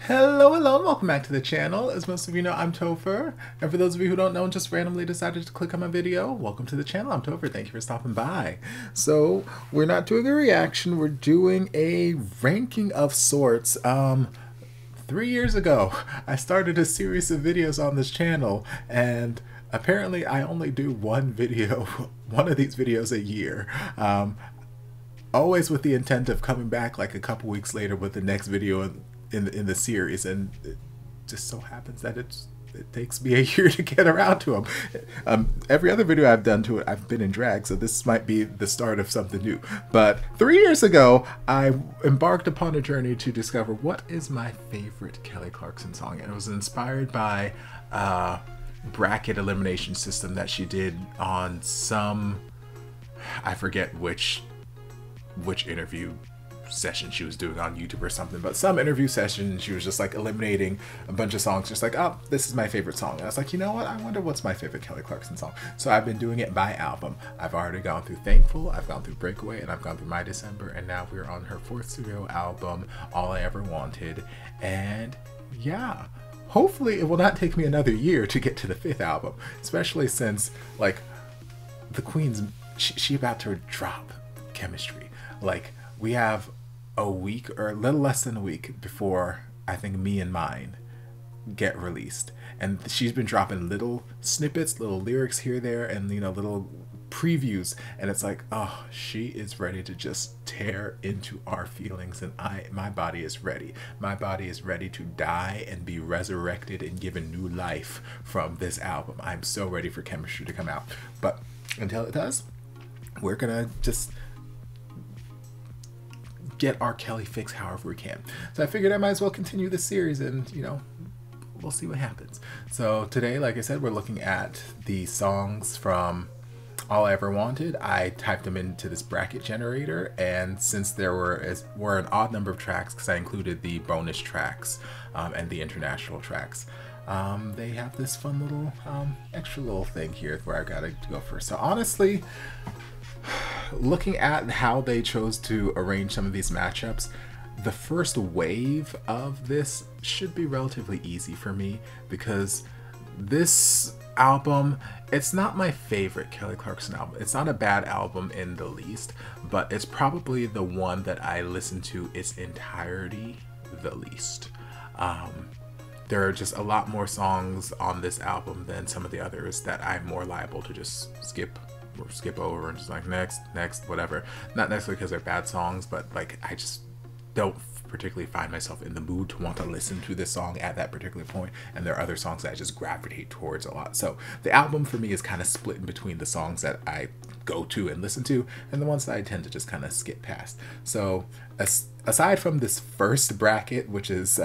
Hello, hello, and welcome back to the channel. As most of you know, I'm Topher. And for those of you who don't know and just randomly decided to click on my video, welcome to the channel. I'm Topher. Thank you for stopping by. So, we're not doing a reaction, we're doing a ranking of sorts. 3 years ago, I started a series of videos on this channel, and apparently I only do one of these videos a year. Always with the intent of coming back like a couple weeks later with the next video in the series, and it just so happens that it takes me a year to get around to them. Every other video I've done to it, I've been in drag, so this might be the start of something new. But 3 years ago, I embarked upon a journey to discover what is my favorite Kelly Clarkson song, and it was inspired by a bracket elimination system that she did on some, I forget which interview session she was doing on YouTube or something, but some interview session, she was just like eliminating a bunch of songs, just like, oh, this is my favorite song. And I was like, you know what, I wonder what's my favorite Kelly Clarkson song. So I've been doing it by album. I've already gone through Thankful, I've gone through Breakaway, and I've gone through My December, and now we're on her 4th studio album, All I Ever Wanted. And yeah, hopefully it will not take me another year to get to the 5th album, especially since like the Queen's she about to drop Chemistry. Like, we have a week or a little less than a week before I think Me and Mine get released, and she's been dropping little snippets, little lyrics here, there, and little previews, and it's like, oh, she is ready to just tear into our feelings, and my body is ready. My body is ready to die and be resurrected and given new life from this album. I'm so ready for Chemistry to come out, but until it does, we're gonna just get our Kelly fix however we can. So I figured I might as well continue this series, and we'll see what happens. So today, like I said, we're looking at the songs from All I Ever Wanted. I typed them into this bracket generator, and since there were an odd number of tracks, because I included the bonus tracks and the international tracks, they have this fun little extra little thing here where I gotta go first. So honestly, looking at how they chose to arrange some of these matchups, the first wave of this should be relatively easy for me, because this album, it's not my favorite Kelly Clarkson album. It's not a bad album in the least, but it's probably the one that I listen to its entirety the least. There are just a lot more songs on this album than some of the others that I'm more liable to just skip over and just like next, whatever. Not necessarily because they're bad songs, but like I just don't particularly find myself in the mood to want to listen to this song at that particular point, and there are other songs that I just gravitate towards a lot. So the album for me is kind of split in between the songs that I go to and listen to and the ones that I tend to just kind of skip past. So aside from this first bracket, which is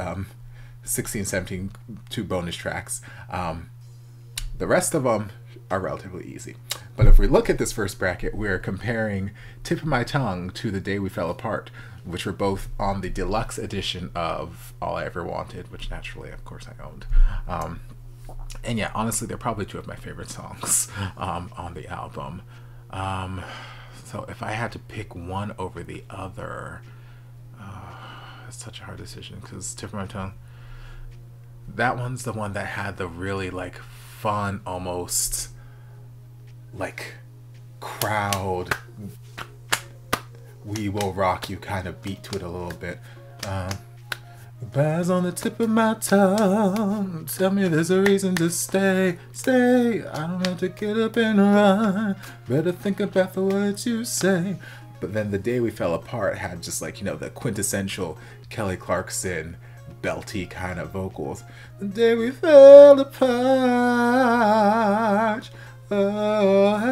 16, 17, 2 bonus tracks, the rest of them are relatively easy. But if we look at this first bracket, we're comparing Tip of My Tongue to The Day We Fell Apart, which were both on the deluxe edition of All I Ever Wanted, which naturally, of course, I owned. And yeah, honestly, they're probably 2 of my favorite songs on the album. So if I had to pick one over the other, it's such a hard decision, because Tip of My Tongue, that one's the one that had the really like fun, almost like crowd, we will rock you kind of beat to it a little bit. Bars on the tip of my tongue, tell me there's a reason to stay. I don't have to get up and run, better think about the words you say. But then The Day We Fell Apart had just like, the quintessential Kelly Clarkson belty kind of vocals. The day we fell apart. Oh.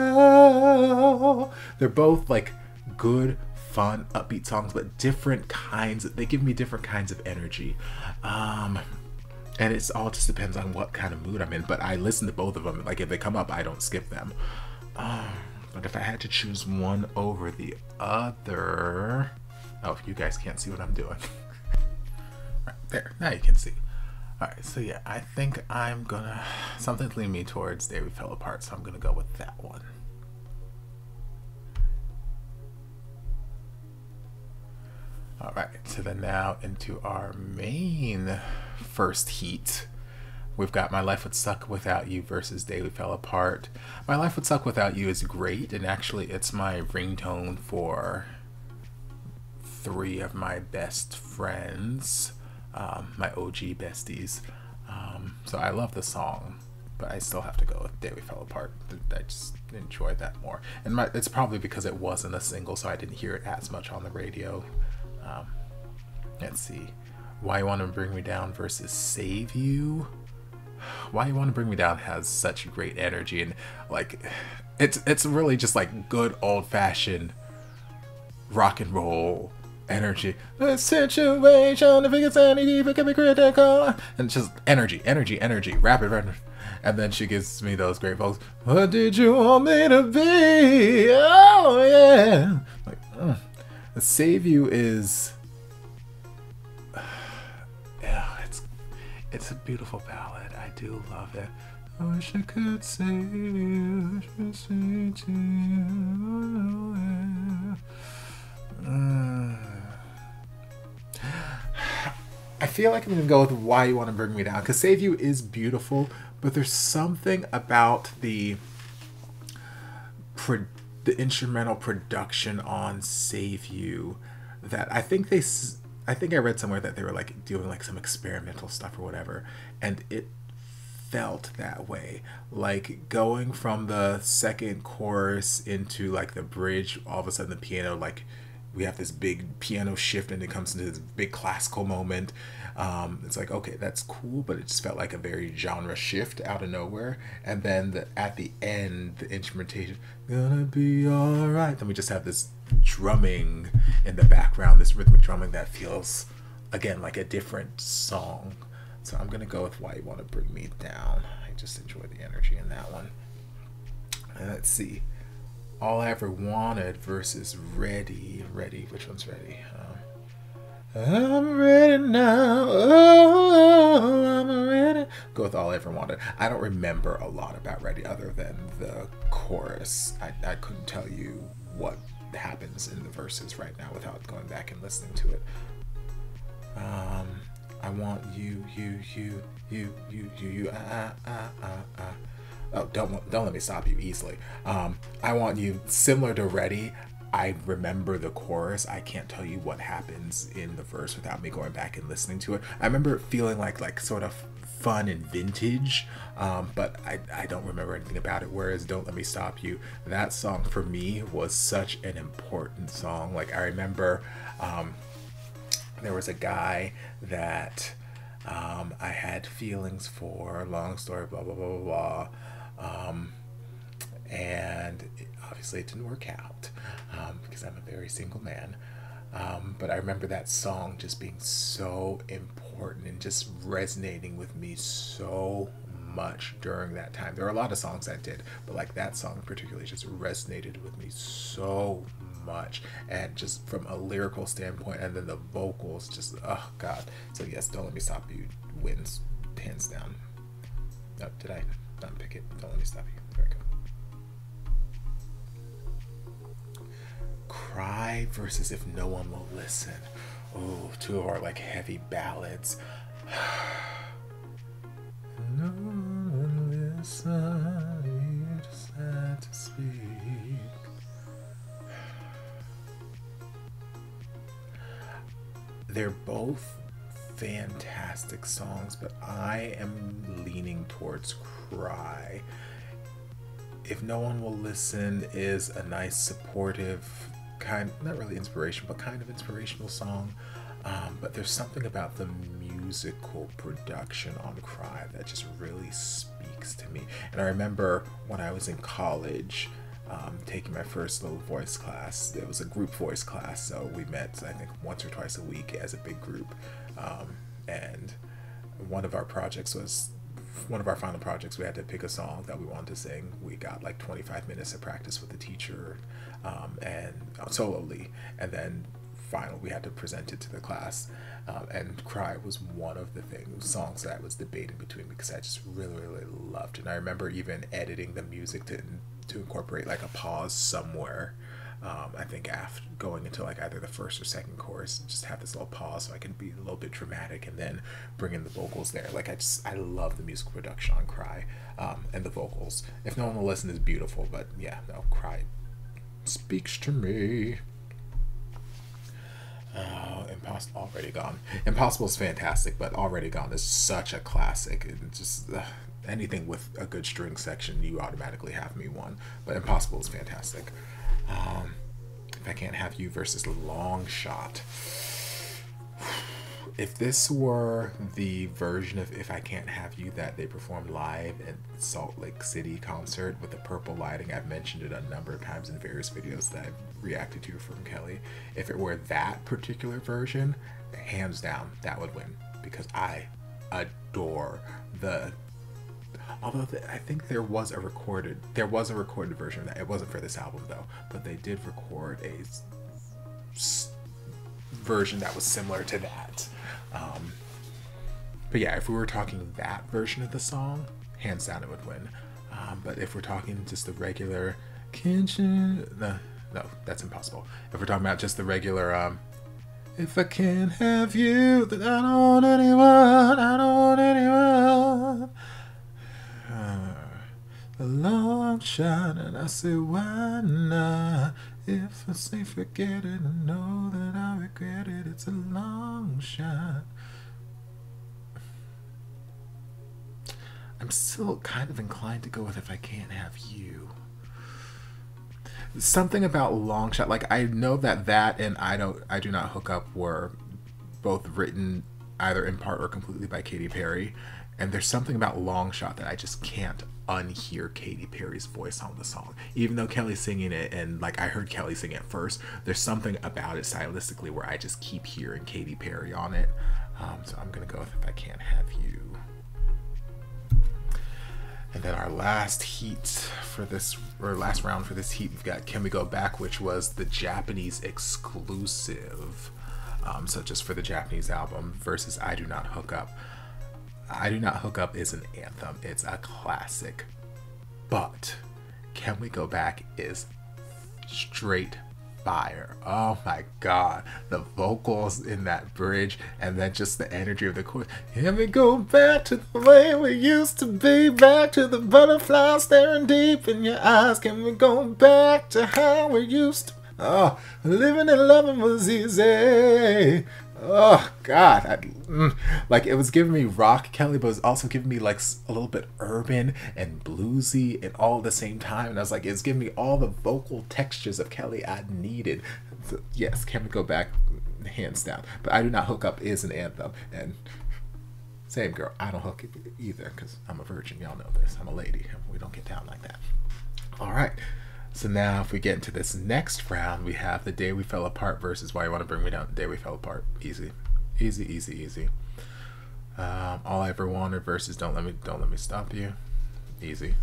They're both like good, fun, upbeat songs, but different kinds. They give me different kinds of energy. And it's all just depends on what kind of mood I'm in. But I listen to both of them. Like if they come up, I don't skip them. But if I had to choose one over the other, oh, you guys can't see what I'm doing. Right there, now you can see. Alright, so yeah, I think I'm gonna, something's leading me towards Day We Fell Apart, so I'm gonna go with that one. All right, so then now into our main first heat. We've got My Life Would Suck Without You versus Day We Fell Apart. My Life Would Suck Without You is great, and actually it's my ringtone for 3 of my best friends, my OG besties. So I love the song, but I still have to go with Day We Fell Apart. I just enjoy that more. And it's probably because it wasn't a single, so I didn't hear it as much on the radio. Let's see. Why You Wanna Bring Me Down versus Save You. Why You Wanna Bring Me Down has such great energy, and like it's really just like good old-fashioned rock and roll energy. The situation, if it gets any deeper, it can be critical. And just energy, rapid. And then she gives me those great vocals. What did you want me to be? Oh yeah. Like, Save You is, yeah, it's a beautiful ballad. I do love it. I wish I could save you. I feel like I'm gonna go with Why You Wanna Bring Me Down, because Save You is beautiful, but there's something about the instrumental production on Save You that I think I read somewhere that they were like doing like some experimental stuff or whatever, and it felt that way. Like going from the second chorus into like the bridge, all of a sudden the piano, like we have this big piano shift and it comes into this big classical moment. It's like, okay, that's cool, but it just felt like a very genre shift out of nowhere. And then at the end, the instrumentation, gonna be alright. Then we just have this drumming in the background, this rhythmic drumming that feels, again, like a different song. So I'm gonna go with Why You Wanna Bring Me Down. I just enjoy the energy in that one. And let's see. All I Ever Wanted versus Ready. Which one's Ready? I'm ready now. Oh, I'm ready. Go with All I Ever Wanted. I don't remember a lot about Ready other than the chorus. I couldn't tell you what happens in the verses right now without going back and listening to it. I want you. Oh, don't let me stop you easily. I Want You, similar to Ready. I remember the chorus. I can't tell you what happens in the verse without me going back and listening to it. I remember it feeling like sort of fun and vintage, but I don't remember anything about it. Whereas Don't Let Me Stop You, that song for me was such an important song. Like I remember there was a guy that I had feelings for, long story, blah, blah, blah, blah, blah. And obviously it didn't work out because I'm a very single man. But I remember that song just being so important and just resonating with me so much during that time. There are a lot of songs that did, but like that song particularly just resonated with me so much, and just from a lyrical standpoint, and then the vocals, just oh god. So yes, Don't Let Me Stop You wins hands down. Oh, did I not pick it? Don't Let Me Stop You. There we go. Cry versus If No One Will Listen. Oh, 2 of our like heavy ballads. No one will listen, you just had to speak. They're both fantastic songs, but I am leaning towards Cry. If No One Will Listen is a nice, supportive, kind, not really inspirational, but kind of inspirational song. But there's something about the musical production on Cry that just really speaks to me. And I remember when I was in college, taking my first little voice class. It was a group voice class, so we met, I think, once or twice a week as a big group. And one of our final projects, we had to pick a song that we wanted to sing. We got like 25 minutes of practice with the teacher, and solely, and then final we had to present it to the class. And Cry was one of the songs that I was debating between because I just really loved it. And I remember even editing the music to incorporate like a pause somewhere I think after going into like either the first or second chorus, just have this little pause so I can be a little bit dramatic and then bring in the vocals there. Like I love the musical production on Cry, and the vocals. If no one will listen, is beautiful, but yeah, no, Cry speaks to me. Already Gone. Impossible is fantastic, but Already Gone is such a classic. And just anything with a good string section, you automatically have me one. But Impossible is fantastic. If I Can't Have You versus Long Shot. If this were the version of If I Can't Have You that they performed live at Salt Lake City concert with the purple lighting, I've mentioned it a number of times in various videos that I've reacted to from Kelly. If it were that particular version, hands down, that would win, because I adore the... Although I think there was a recorded version of that. It wasn't for this album though, but they did record a version that was similar to that. But yeah, if we were talking that version of the song, hands down it would win. But if we're talking just the regular kitchen, no, that's impossible. If we're talking about just the regular, if I can't have you, then I don't want anyone, I don't want anyone. A long shot, and I say, why not? If I say forget it, I know that I regret it. It's a long shot. I'm still kind of inclined to go with If I Can't Have You. Something about Long Shot, like I know that and I Do Not Hook Up were both written either in part or completely by Katy Perry, and there's something about Long Shot that I just can't unhear Katy Perry's voice on the song. Even though Kelly's singing it, and like I heard Kelly sing it first, there's something about it stylistically where I just keep hearing Katy Perry on it. So I'm gonna go with If I Can't Have You. And then our last heat for this, or last round for this heat, we've got Can We Go Back, which was the Japanese exclusive. So just for the Japanese album, versus I Do Not Hook Up. I Do Not Hook Up is an anthem. It's a classic. But Can We Go Back is straight fire. Oh my god. The vocals in that bridge, and then just the energy of the chorus. Can we go back to the way we used to be? Back to the butterflies staring deep in your eyes. Can we go back to how we used to? Oh, living and loving was easy. Oh god, like it was giving me rock Kelly, but it was also giving me like a little bit urban and bluesy and all at the same time, and I was like, it's giving me all the vocal textures of Kelly I needed. So, yes, Can We Go Back, hands down. But I Do Not Hook Up is an anthem, and same girl, I don't hook it either because I'm a virgin. Y'all know this. I'm a lady. We don't get down like that. All right. So now if we get into this next round, we have The Day We Fell Apart versus Why You Wanna Bring Me Down. The Day We Fell Apart. Easy. Easy, easy, easy. All I Ever Wanted versus Don't Let Me Stop You. Easy.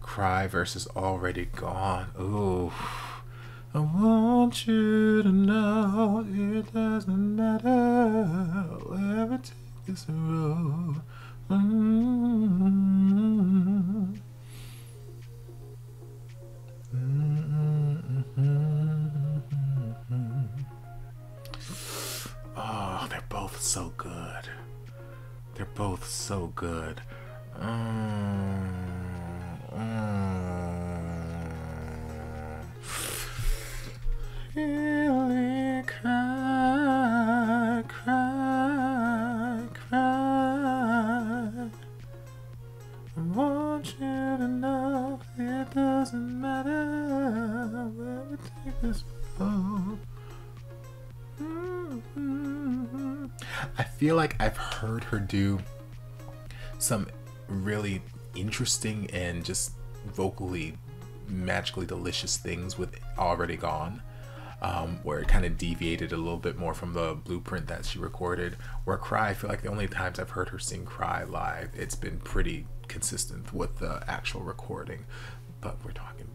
Cry versus Already Gone. Ooh. I want you to know it doesn't matter wherever take this road. Oh, they're both so good. They're both so good. Really cry, cry, cry. I want you to know it doesn't matter where we take this road. I feel like I've heard her do some really interesting and just vocally magically delicious things with Already Gone, where it kind of deviated a little bit more from the blueprint that she recorded. Where Cry, I feel like the only times I've heard her sing Cry live, it's been pretty consistent with the actual recording. But we're talking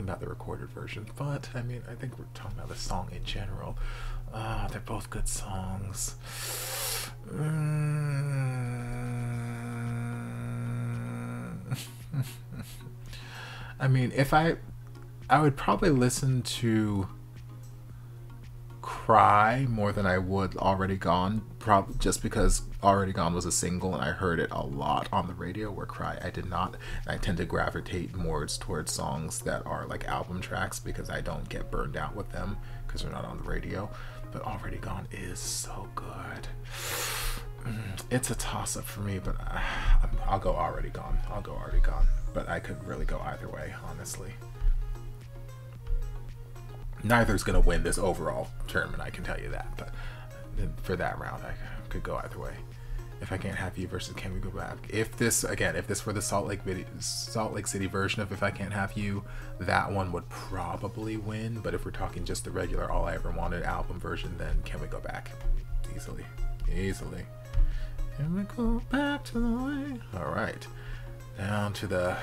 about the recorded version, but I mean, I think we're talking about the song in general. They're both good songs. I mean, if I would probably listen to Cry more than I would Already Gone, probably just because Already Gone was a single and I heard it a lot on the radio, where Cry I did not. And I tend to gravitate more towards songs that are like album tracks because I don't get burned out with them because they're not on the radio. But Already Gone is so good. It's a toss-up for me, but I'll go Already Gone. I'll go Already Gone. But I could really go either way, honestly. Neither's going to win this overall tournament, I can tell you that. But for that round, I could go either way. If I Can't Have You versus Can We Go Back. If this were the Salt Lake City version of If I Can't Have You, that one would probably win. But if we're talking just the regular All I Ever Wanted album version, then Can We Go Back? Easily. Can we go back to the way? All right. Down to the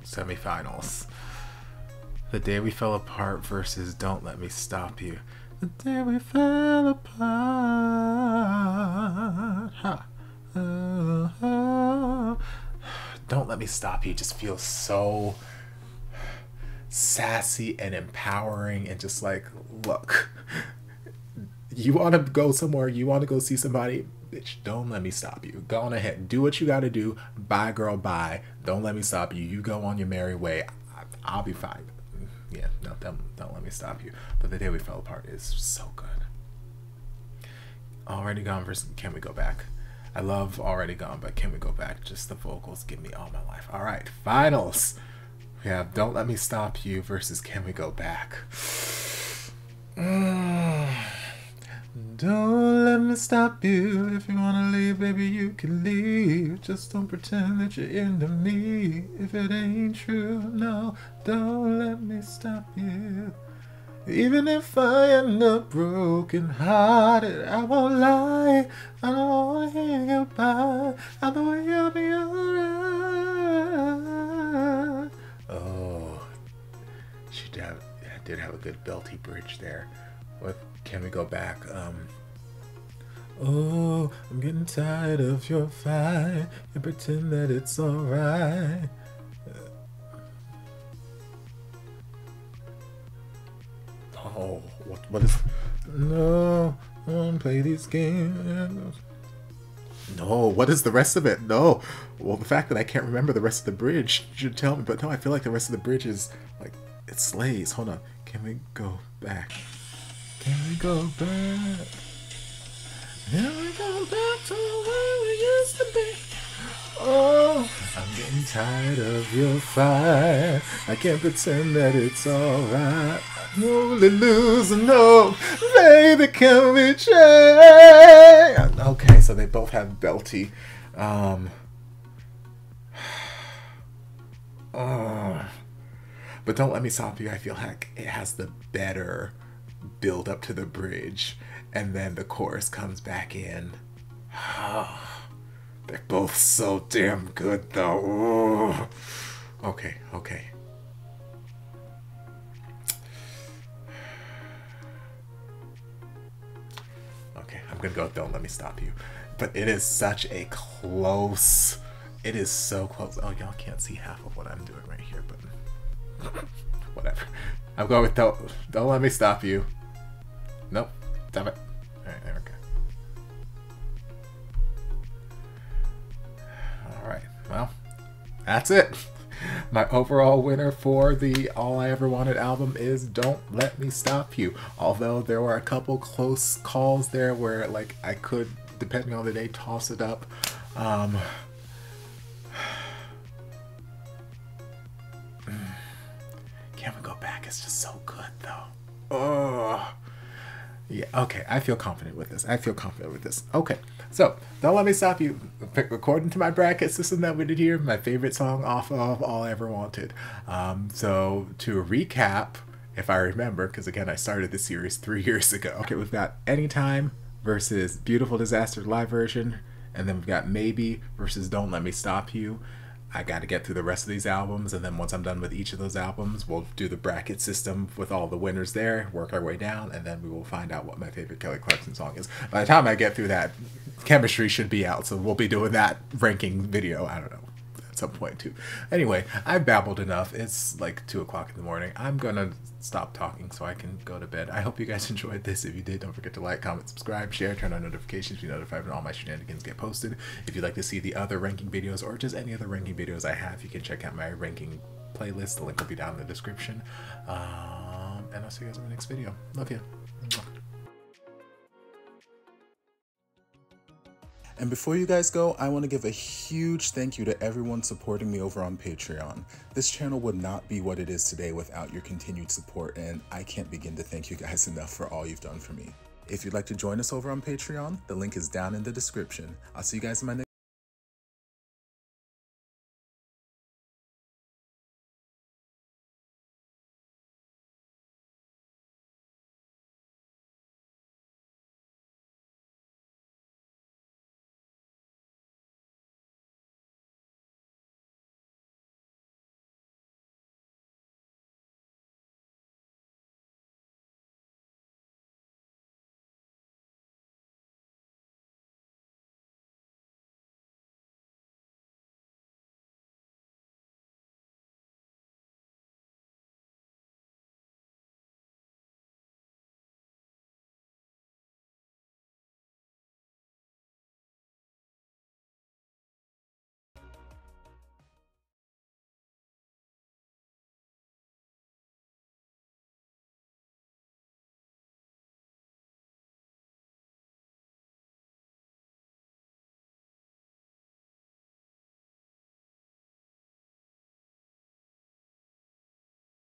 semifinals. The Day We Fell Apart versus Don't Let Me Stop You. The day we fell apart. Ha. Don't Let Me Stop You just feels so sassy and empowering and just like, look, you want to go somewhere, you want to go see somebody, bitch, don't let me stop you. Go on ahead, do what you got to do. Bye, girl, bye. Don't let me stop you. You go on your merry way. I'll be fine. Yeah, no, don't let me stop you. But The Day We Fell Apart is so good. Already Gone versus Can We Go Back? I love Already Gone, but Can We Go Back? Just the vocals give me all my life. All right, finals. We have Don't Let Me Stop You versus Can We Go Back? Don't let me stop you. If you wanna leave, baby, you can leave. Just don't pretend that you're into me. If it ain't true, no, don't let me stop you. Even if I end up broken hearted, I won't lie. I don't wanna hear you goodbye. I know you'll be alright. Oh, she did have a good belty bridge there. What Can We Go Back? Oh, I'm getting tired of your fight. You pretend that it's alright. Oh, what is? No, I don't play these games. No, what is the rest of it? No. Well, the fact that I can't remember the rest of the bridge should tell me. But no, I feel like the rest of the bridge is like it slays. Hold on. Can we go back? Can we go back? Can we go back to the way we used to be? Oh, I'm getting tired of your fight. I can't pretend that it's alright. I'm only losing hope. Baby, can we change? Okay, so they both have belty. But Don't Let Me Stop You, I feel like it has the better build up to the bridge, and then the chorus comes back in. They're both so damn good though. Okay. Okay, I'm gonna go with Don't Let Me Stop You. But it is such a close, it is so close. Oh, y'all can't see half of what I'm doing right here, but whatever. I'm going with Don't Let Me Stop You. Nope. Stop it. Alright, there we go. Alright, well, that's it. My overall winner for the All I Ever Wanted album is Don't Let Me Stop You. Although there were a couple close calls there where like I could, depending on the day, toss it up. Can We Go Back? It's just so good though. Oh. Yeah, okay, I feel confident with this. Okay, so Don't Let Me Stop You, according to my bracket system that we did here, my favorite song off of All I Ever Wanted. So to recap, if I remember, because again, I started this series 3 years ago. Okay, we've got Anytime versus Beautiful Disaster live version, and then we've got Maybe versus Don't Let Me Stop You. I got to get through the rest of these albums, and then once I'm done with each of those albums, we'll do the bracket system with all the winners there, work our way down, and then we will find out what my favorite Kelly Clarkson song is. By the time I get through that, Chemistry should be out, so we'll be doing that ranking video, I don't know, at some point too. Anyway, I've babbled enough. It's like 2 o'clock in the morning. I'm gonna stop talking so I can go to bed. I hope you guys enjoyed this. If you did, don't forget to like, comment, subscribe, share, turn on notifications to be notified when all my shenanigans get posted. If you'd like to see the other ranking videos or just any other ranking videos I have, you can check out my ranking playlist. The link will be down in the description. And I'll see you guys in the next video. Love you. And before you guys go, I want to give a huge thank you to everyone supporting me over on Patreon. This channel would not be what it is today without your continued support, and I can't begin to thank you guys enough for all you've done for me. If you'd like to join us over on Patreon, the link is down in the description. I'll see you guys in my next